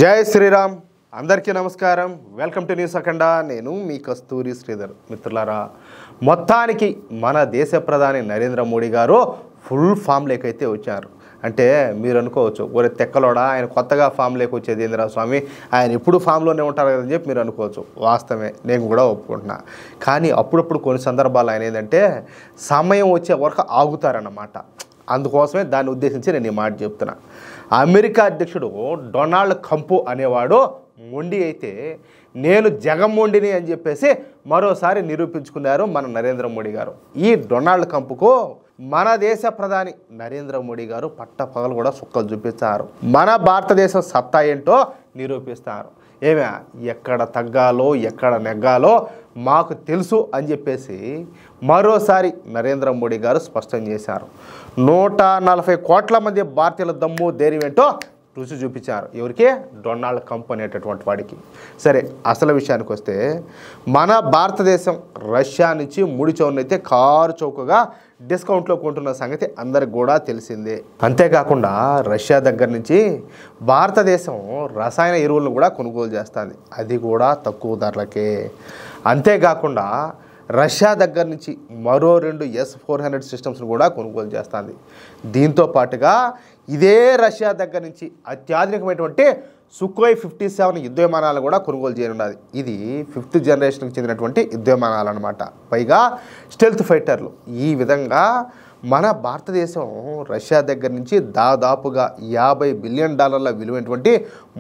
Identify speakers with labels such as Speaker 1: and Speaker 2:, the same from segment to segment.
Speaker 1: జై శ్రీరామ్ అందరికీ నమస్కారం. వెల్కమ్ టు న్యూస్ అఖండ. నేను మీ కస్తూరి శ్రీధర్. మిత్రులారా, మొత్తానికి మన దేశ ప్రధాని నరేంద్ర మోడీ గారు ఫుల్ ఫామ్ లేకైతే వచ్చారు. అంటే మీరు అనుకోవచ్చు, ఒరే తెక్కలోడా ఆయన కొత్తగా ఫామ్ లేక వచ్చేది ఏందిరా స్వామి, ఆయన ఎప్పుడు ఫామ్లోనే ఉంటారు కదని చెప్పి మీరు అనుకోవచ్చు. వాస్తవమే, నేను కూడా ఒప్పుకుంటున్నా. కానీ అప్పుడప్పుడు కొన్ని సందర్భాలు ఆయన ఏంటంటే సమయం వచ్చే వరకు ఆగుతారన్నమాట. అందుకోసమే దాన్ని ఉద్దేశించి నేను ఈ మాట చెప్తున్నా. అమెరికా అధ్యక్షుడు డొనాల్డ్ ట్రంప్ అనేవాడు మొండి అయితే, నేను జగన్మొండిని అని చెప్పేసి మరోసారి నిరూపించుకున్నారు మన నరేంద్ర మోడీ గారు. ఈ డొనాల్డ్ ట్రంప్కు మన దేశ ప్రధాని నరేంద్ర మోడీ గారు పట్టపగలు కూడా సుక్కలు చూపిస్తారు. మన భారతదేశం సత్తా ఏంటో నిరూపిస్తారు. ఏమే ఎక్కడ తగ్గాలో ఎక్కడ నెగ్గాలో మాకు తెలుసు అని చెప్పేసి మరోసారి నరేంద్ర మోడీ గారు స్పష్టం చేశారు. 140 కోట్ల మంది భారతీయుల దమ్ము ధైర్యం ఏంటో రుచి చూపించారు. ఎవరికి? డొనాల్డ్ ట్రంప్ అనేటటువంటి వాడికి. సరే, అసలు విషయానికి వస్తే మన భారతదేశం రష్యా నుంచి ముడి చౌనైతే కారు చౌకగా డిస్కౌంట్లో కొంటున్న సంగతి అందరికి కూడా తెలిసిందే. అంతేకాకుండా రష్యా దగ్గర నుంచి భారతదేశం రసాయన ఎరువులను కూడా కొనుగోలు చేస్తుంది, అది కూడా తక్కువ ధరలకే. అంతేకాకుండా రష్యా దగ్గర నుంచి మరో 2 S-400 సిస్టమ్స్ను కూడా కొనుగోలు చేస్తుంది. దీంతో పాటుగా ఇదే రష్యా దగ్గర నుంచి అత్యాధునికమైనటువంటి సుఖోయ్ 57 యుద్ధ విమానాలు కూడా కొనుగోలు చేయనున్నది. ఇది 5th జనరేషన్కి చెందినటువంటి యుద్ధ విమానాలు అన్నమాట. పైగా స్టెల్త్ ఫైటర్లు. ఈ విధంగా మన భారతదేశం రష్యా దగ్గర నుంచి దాదాపుగా $50 బిలియన్ విలువైనటువంటి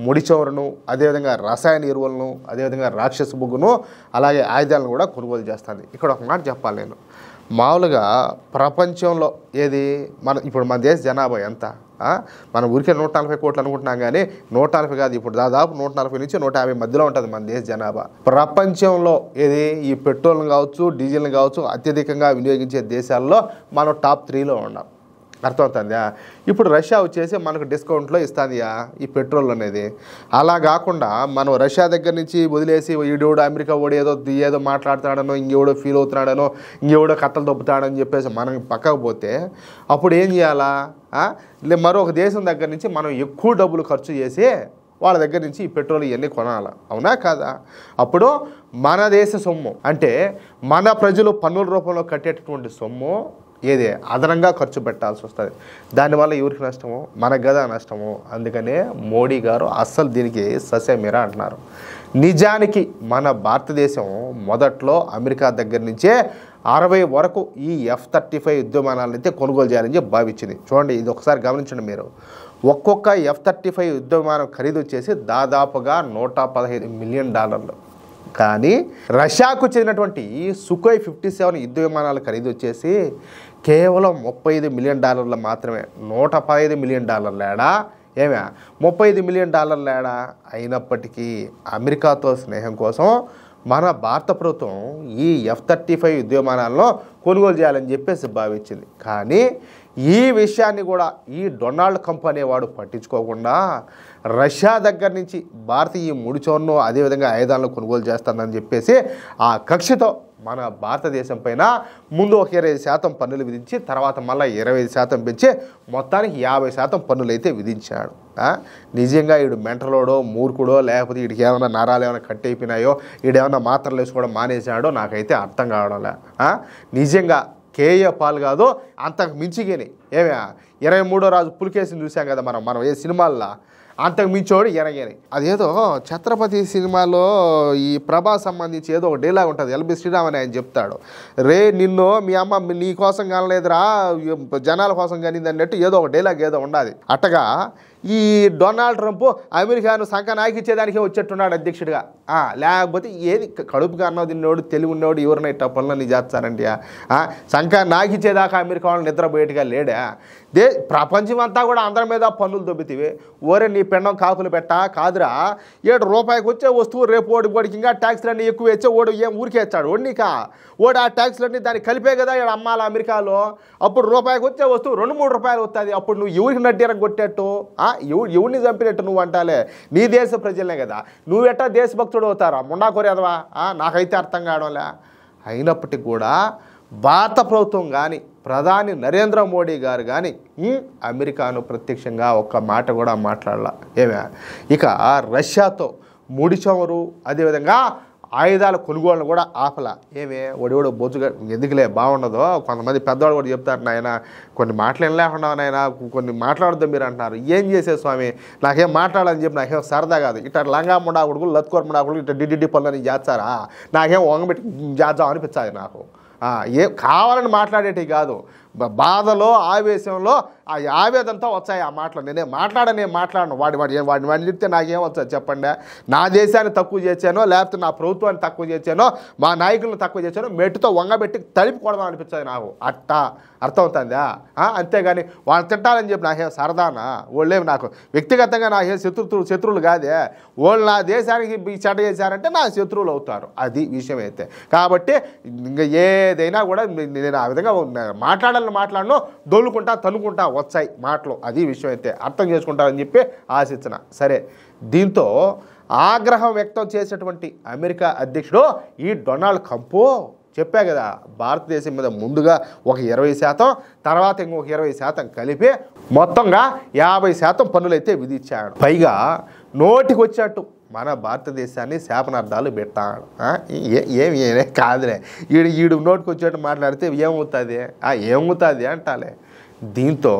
Speaker 1: ముడి చమురును, అదేవిధంగా రసాయన ఎరువులను, అదేవిధంగా రాక్షస బొగ్గును, అలాగే ఆయుధాలను కూడా కొనుగోలు చేస్తుంది. ఇక్కడ ఒక మాట చెప్పాలి నేను. మామూలుగా ప్రపంచంలో ఇప్పుడు మన దేశ జనాభా ఎంత? మనం ఊరికే 140 కోట్లు అనుకుంటున్నాం, కానీ 140 కాదు, ఇప్పుడు దాదాపు 140 నుంచి 150 మధ్యలో ఉంటుంది మన దేశ జనాభా. ప్రపంచంలో ఈ పెట్రోల్ని కావచ్చు, డీజిల్ని కావచ్చు అత్యధికంగా వినియోగించే దేశాల్లో మనం టాప్ 3లో ఉన్నాం. అర్థమవుతుందా? ఇప్పుడు రష్యా వచ్చేసి మనకు డిస్కౌంట్లో ఇస్తుందియా ఈ పెట్రోల్ అనేది. అలా కాకుండా మనం రష్యా దగ్గర నుంచి వదిలేసి ఈడోడు అమెరికా ఓడి ఏదో మాట్లాడుతున్నాడనో, ఇంకెవడో ఫీల్ అవుతున్నాడనో, ఇంకెవడో కట్టలు దొబ్బుతాడని చెప్పేసి మనం పక్కకు పోతే అప్పుడు ఏం చేయాలా? మరొక దేశం దగ్గర నుంచి మనం ఎక్కువ డబ్బులు ఖర్చు చేసి వాళ్ళ దగ్గర నుంచి ఈ పెట్రోల్ ఇవన్నీ కొనాలి, అవునా కాదా? అప్పుడు మన దేశ సొమ్ము, అంటే మన ప్రజలు పన్నుల రూపంలో కట్టేటటువంటి సొమ్ము అదనంగా ఖర్చు పెట్టాల్సి వస్తుంది. దానివల్ల ఎవరికి నష్టము? మనకు కదా నష్టము. అందుకనే మోడీ గారు అస్సలు దీనికి ససేమిరా అంటున్నారు. నిజానికి మన భారతదేశం మొదట్లో అమెరికా దగ్గర నుంచే 60 వరకు ఈ F-35 యుద్ధ విమానాలను అయితే కొనుగోలు చేయాలని చెప్పి భావించింది. చూడండి, ఇది ఒకసారి గమనించండి మీరు. ఒక్కొక్క F-35 యుద్ధ విమానం ఖరీదు వచ్చేసి దాదాపుగా $115 మిలియన్. కానీ రష్యాకు చెందినటువంటి సుఖోయ్ 57 యుద్ధ విమానాల ఖరీదు వచ్చేసి కేవలం $35 మిలియన్ మాత్రమే. $115 మిలియన్ లేడా? 35 మిలియన్ లేడా? అయినప్పటికీ అమెరికాతో స్నేహం కోసం మన భారత ప్రభుత్వం ఈ F-35 యుద్ధ విమానాలను కొనుగోలు చేయాలని చెప్పేసి భావించింది. కానీ ఈ విషయాన్ని కూడా ఈ డొనాల్డ్ ట్రంప్ అనేవాడు పట్టించుకోకుండా రష్యా దగ్గర నుంచి భారతీయ ముడి చమురును, అదేవిధంగా ఆయుధాలను కొనుగోలు చేస్తుందని చెప్పేసి ఆ కక్షతో మన భారతదేశం పైన ముందు ఒక 20% పన్నులు విధించి తర్వాత మళ్ళీ 25% పెంచి మొత్తానికి 50% పన్నులు అయితే విధించాడు. నిజంగా వీడు మెంటలోడో మూర్ఖుడో, లేకపోతే వీడికి ఏమైనా నరాలు ఏమైనా కట్ అయిపోయినాయో, వీడేమన్నా మాత్రలు వేసుకోవడం మానేశాడో నాకైతే అర్థం కావడంలే. నిజంగా కేఏ పాల్ కాదు, అంతకు మించిగానే 23వ రాజు పులికేసిని చూసాం కదా మనం ఏ సినిమాల్లో, అంతకు మించోడు ఎనగని. అదేదో ఛత్రపతి సినిమాలో ఈ ప్రభాస్ సంబంధించి ఏదో ఒక డైలాగ్ ఉంటుంది, ఎల్బి శ్రీరామ్ అని ఆయన చెప్తాడు. రే నిన్ను మీ అమ్మ నీ కోసం కానలేదురా, జనాల కోసం కానింది అన్నట్టు ఏదో ఒక డైలాగ్ ఏదో ఉండాలి. అట్టగా ఈ డొనాల్డ్ ట్రంప్ అమెరికాను సంఖ నాకిచ్చేదానికే వచ్చేట్టున్నాడు అధ్యక్షుడిగా. లేకపోతే కడుపుగా అన్నది తిన్నోడు, తెలివి ఉన్నోడు ఎవరిన ఇట్ట పనులన్నీ చేస్తారండి. సంఖ నాకిచ్చేదాకా అమెరికా వాళ్ళు నిద్రపోయేట్టుగా లేడా? ప్రపంచం అంతా కూడా అందరి మీద పన్నులు దొబ్బితివి. ఓరే నీ పెండం కాకులు పెట్టా కాదురా, ₹7 వచ్చే వస్తువు రేపు ఓడికి ఇంకా ట్యాక్స్లన్నీ ఎక్కువ వచ్చే ఓడి ఏం ఊరికే ఇచ్చాడు ఓడికా? ఓడి ఆ ట్యాక్స్లన్నీ దాన్ని కలిపే కదా ఇక్కడ అమ్మాలి అమెరికాలో. అప్పుడు ₹1 వచ్చే వస్తువు $2-3 వస్తుంది. అప్పుడు నువ్వు ఎవరికి నడ్డీర కొట్టేట్టు, ఎవరిని చంపినట్టు నువ్వు అంటాలే? నీ దేశ ప్రజలనే కదా. నువ్వెట్టా దేశభక్తుడు అవుతారా? ముండా కోరేదవా? నాకైతే అర్థం కావడంలే. అయినప్పటికీ కూడా భారత ప్రభుత్వం కానీ ప్రధాని నరేంద్ర మోడీ గారు కానీ అమెరికాను ప్రత్యక్షంగా ఒక్క మాట కూడా మాట్లాడాల. ఏమే ఇక రష్యాతో ముడి చమురు అదేవిధంగా ఆయుధాల కొనుగోళ్లను కూడా ఆపల. ఏమే ఒడివడు బొజ్జుగా ఎందుకులే బాగుండదో. కొంతమంది పెద్దవాళ్ళు కూడా చెప్తారు, నాయన కొన్ని మాటలు లేకుండా నాయన కొన్ని మాట్లాడద్దు మీరు అంటున్నారు. ఏం చేసే స్వామి, నాకేం మాట్లాడాలని చెప్పి నాకేం సరదా కాదు. ఇట్లా లంగా ముండా కొడుకులు లత్కోర ముండా కొడుకులు ఇట్లా డిడ్డి పనులని చేస్తారా, నాకేం వంగబెట్టి చేద్దాం అనిపించాలి నాకు. ఏ కావాలని మాట్లాడేటివి కాదు, బాధలో ఆవేశంలో ఆ ఆవేదంతో వచ్చాయి ఆ మాటలు. నేనేం మాట్లాడను. వాడిని చెప్తే నాకేం వచ్చాయి చెప్పండి. నా దేశాన్ని తక్కువ చేశానో లేకపోతే నా ప్రభుత్వాన్ని తక్కువ చేశానో మా నాయకులను తక్కువ చేశానో మెట్టుతో వంగబెట్టి తడిపి కొడదాం అనిపించాయి నాకు. అట్టా అర్థమవుతుందా? అంతేగాని వాళ్ళు తిట్టాలని చెప్పి నాకేం సరదానా? వాళ్ళేమి నాకు వ్యక్తిగతంగా నాకేం శత్రువులు కాదే. వాళ్ళు నా దేశానికి చెడ్డ చేశారంటే నా శత్రువులు అవుతారు. అది విషయం అయితే. కాబట్టి ఇంకా ఏదైనా కూడా నేను ఆ విధంగా మాట్లాడను, దొల్లుకుంటా తన్నుకుంటా వచ్చాయి మాటలు. అది విషయం అయితే అర్థం చేసుకుంటారని చెప్పి ఆశించిన. సరే, దీంతో ఆగ్రహం వ్యక్తం చేసినటువంటి అమెరికా అధ్యక్షుడు ఈ డొనాల్డ్ ట్రంప్ చెప్పా కదా, భారతదేశం మీద ముందుగా ఒక 20%, తర్వాత ఇంకొక 20% కలిపి మొత్తంగా 50% పన్నులు అయితే విధించాడు. పైగా నోటికి వచ్చేట్టు మన భారతదేశాన్ని శాపనార్థాలు పెట్టాడు. ఏమి కాదులే, ఈడు నోటికి వచ్చేట్టు మాట్లాడితే ఏమవుతుంది అంటాలే. దీంతో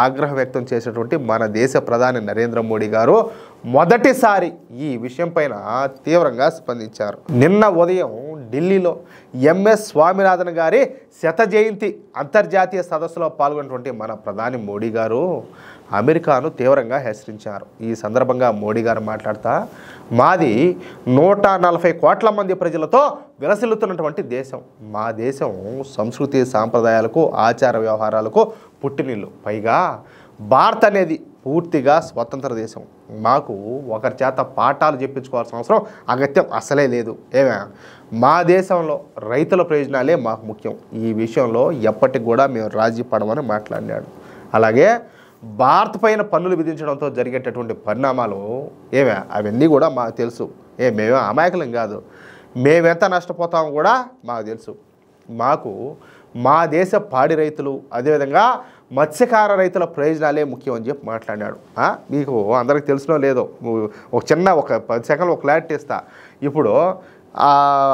Speaker 1: ఆగ్రహం వ్యక్తం చేసినటువంటి మన దేశ ప్రధాని నరేంద్ర మోడీ గారు మొదటిసారి ఈ విషయం పైన తీవ్రంగా స్పందించారు. నిన్న ఉదయం ఢిల్లీలో ఎంఎస్ స్వామినాథన్ గారి 100వ జయంతి అంతర్జాతీయ సదస్సులో పాల్గొన్నటువంటి మన ప్రధాని మోడీ గారు అమెరికాను తీవ్రంగా హెచ్చరించారు. ఈ సందర్భంగా మోడీ గారు మాట్లాడుతూ, మాది 140 కోట్ల మంది ప్రజలతో విలసిల్లుతున్నటువంటి దేశం. మా దేశం సంస్కృతి సాంప్రదాయాలకు ఆచార వ్యవహారాలకు పుట్టినిల్లు. పైగా భారత్ అనేది పూర్తిగా స్వతంత్ర దేశం. మాకు ఒకరి చేత పాఠాలు చెప్పించుకోవాల్సిన అవసరం అగత్యం అసలే లేదు. మా దేశంలో రైతుల ప్రయోజనాలే మాకు ముఖ్యం. ఈ విషయంలో ఎప్పటికి కూడా మేము రాజీ పడమని మాట్లాడినాడు. అలాగే భారత్ పైన పన్నులు విధించడంతో జరిగేటటువంటి పరిణామాలు అవన్నీ కూడా మాకు తెలుసు. మేమే అమాయకులం కాదు, మేమెంత నష్టపోతామో కూడా మాకు తెలుసు. మాకు మా దేశ పాడి రైతులు అదేవిధంగా మత్స్యకార రైతుల ప్రయోజనాలే ముఖ్యం అని చెప్పి మాట్లాడాడు. మీకు అందరికి తెలిసినో లేదో ఒక 10 సెకండ్లు ఒక క్లారిటీ ఇస్తా. ఇప్పుడు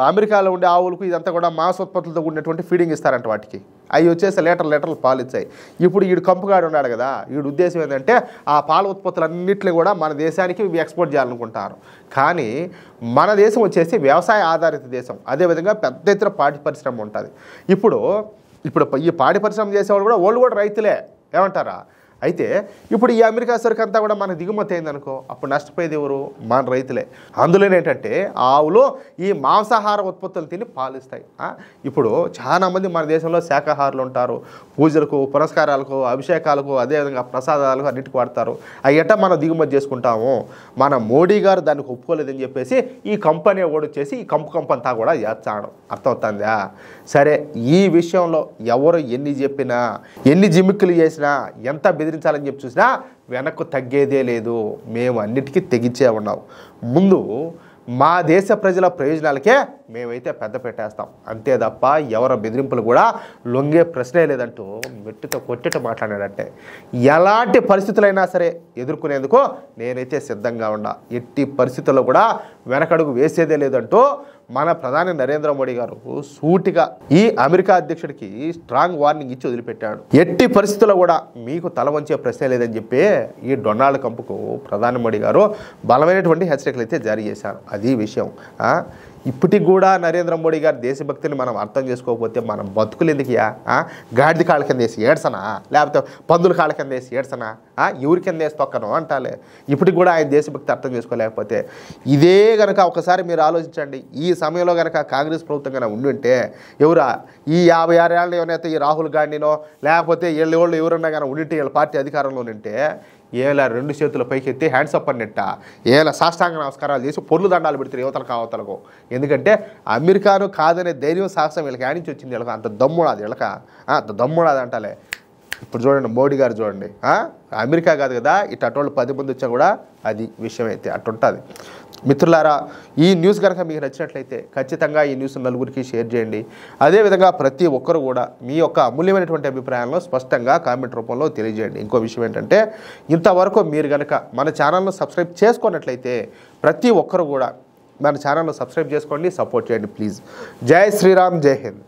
Speaker 1: అమెరికాలో ఉండే ఆవులకు ఇదంతా కూడా మాంసోత్పత్తులతో కూడినటువంటి ఫీడింగ్ ఇస్తారంట. వాటికి అవి వచ్చేసి లీటర్లు పాలు ఇచ్చాయి. ఇప్పుడు ఈడు కంపుగాడు ఉన్నాడు కదా, వీడి ఉద్దేశం ఏంటంటే ఆ పాల ఉత్పత్తులన్నింటినీ కూడా మన దేశానికి ఎక్స్పోర్ట్ చేయాలనుకుంటారు. కానీ మన దేశం వచ్చేసి వ్యవసాయ ఆధారిత దేశం. అదేవిధంగా పెద్ద ఎత్తున పాడి పరిశ్రమ ఉంటుంది. ఇప్పుడు ఈ పాడి పరిశ్రమ చేసేవాళ్ళు కూడా వాళ్ళు కూడా రైతులే, ఏమంటారా? అయితే ఇప్పుడు ఈ అమెరికా సరుకు అంతా కూడా మనకు దిగుమతి అయిందనుకో, అప్పుడు నష్టపోయేది ఎవరు? మన రైతులే. అందులో ఏంటంటే ఆవులు ఈ మాంసాహార ఉత్పత్తులు తిని పాలిస్తాయి. ఇప్పుడు చాలామంది మన దేశంలో శాకాహారులు ఉంటారు. పూజలకు, పురస్కారాలకు, అభిషేకాలకు, అదేవిధంగా ప్రసాదాలకు అన్నిటికి వాడతారు. అవి ఎట్టా మనం దిగుమతి చేసుకుంటాము. మన మోడీ గారు దానికి ఒప్పుకోలేదని చెప్పేసి ఈ కంపెనీ ఓడొచ్చేసి ఈ కంపు అంతా కూడా చేస్తాడు. అర్థమవుతుందా? సరే, ఈ విషయంలో ఎవరు ఎన్ని చెప్పినా, ఎన్ని జిమ్మిక్కులు చేసినా, ఎంత బెదిరించాలని చెప్పి చూసినా వెనక్కు తగ్గేదే లేదు. మేము అన్నిటికీ తెగించే ఉన్నాం. ముందు మా దేశ ప్రజల ప్రయోజనాలకే మేమైతే పెద్ద పెట్టేస్తాం, అంతే తప్ప ఎవరి బెదిరింపులు కూడా లొంగే ప్రశ్నే లేదంటూ మెట్టుతో కొట్టేట్టు మాట్లాడాడంటే ఎలాంటి పరిస్థితులైనా సరే ఎదుర్కొనేందుకు నేనైతే సిద్ధంగా ఉన్నా, ఎట్టి పరిస్థితుల్లో కూడా వెనకడుగు వేసేదే లేదంటూ మన ప్రధాని నరేంద్ర మోడీ గారు సూటిగా ఈ అమెరికా అధ్యక్షుడికి స్ట్రాంగ్ వార్నింగ్ ఇచ్చి వదిలిపెట్టాడు. ఎట్టి పరిస్థితుల్లో కూడా మీకు తల వంచే ప్రశ్నే లేదని చెప్పి ఈ డొనాల్డ్ ట్రంప్కు ప్రధాని మోడీ గారు బలమైనటువంటి హెచ్చరికలు అయితే జారీ చేశారు. అది విషయం. ఇప్పటికి కూడా నరేంద్ర మోడీ గారి దేశభక్తిని మనం అర్థం చేసుకోకపోతే మనం బతుకులు ఎందుకుయా? గాడిద కాళ్ళ కింద వేసి ఏడ్సనా, లేకపోతే పందుల కాళ్ళ కింద వేసి ఏడ్సనా, ఎవరి కింద వేసి తొక్కను అంటాలే. ఇప్పటికి కూడా ఆయన దేశభక్తి అర్థం చేసుకోలేకపోతే ఇదే కనుక ఒకసారి మీరు ఆలోచించండి. ఈ సమయంలో కనుక కాంగ్రెస్ ప్రభుత్వం కనుక ఉండుంటే ఎవరా ఈ 56 ఏళ్ళ ఏమైనా ఈ రాహుల్ గాంధీనో లేకపోతే వీళ్ళు ఎవరన్నా కానీ ఉండింటే వీళ్ళ పార్టీ అధికారంలో ఉంటే ఏలా 2 చేతుల పైకి ఎత్తి హ్యాండ్స్ అప్ అన్నట్ట ఏలా సాష్టాంగ నమస్కారాలు చేసి పొర్లు దండాలు పెడతారు యువతలు కావతలకు. ఎందుకంటే అమెరికాను కాదనే ధైర్యం సాహసం వీళ్ళకి ఆడించి వచ్చింది. వీళ్ళకి అంత దమ్ముడాది, వీళ్ళక అంత దమ్ముడాది అంటాలే. ఇప్పుడు చూడండి మోడీ గారు చూడండి, అమెరికా కాదు కదా, ఇటు అటోళ్ళు 10 మంది వచ్చా కూడా అది విషయం అయితే అట్టుంటుంది. మిత్రులారా, ఈ న్యూస్ కనుక మీకు నచ్చినట్లయితే ఖచ్చితంగా ఈ న్యూస్ నలుగురికి షేర్ చేయండి. అదేవిధంగా ప్రతి ఒక్కరు కూడా మీ యొక్క అమూల్యమైనటువంటి అభిప్రాయాలను స్పష్టంగా కామెంట్ రూపంలో తెలియజేయండి. ఇంకో విషయం ఏంటంటే, ఇంతవరకు మీరు కనుక మన ఛానల్ను సబ్స్క్రైబ్ చేసుకున్నట్లయితే ప్రతి ఒక్కరు కూడా మన ఛానల్ను సబ్స్క్రైబ్ చేసుకోండి, సపోర్ట్ చేయండి ప్లీజ్. జై శ్రీరామ్, జై హింద్.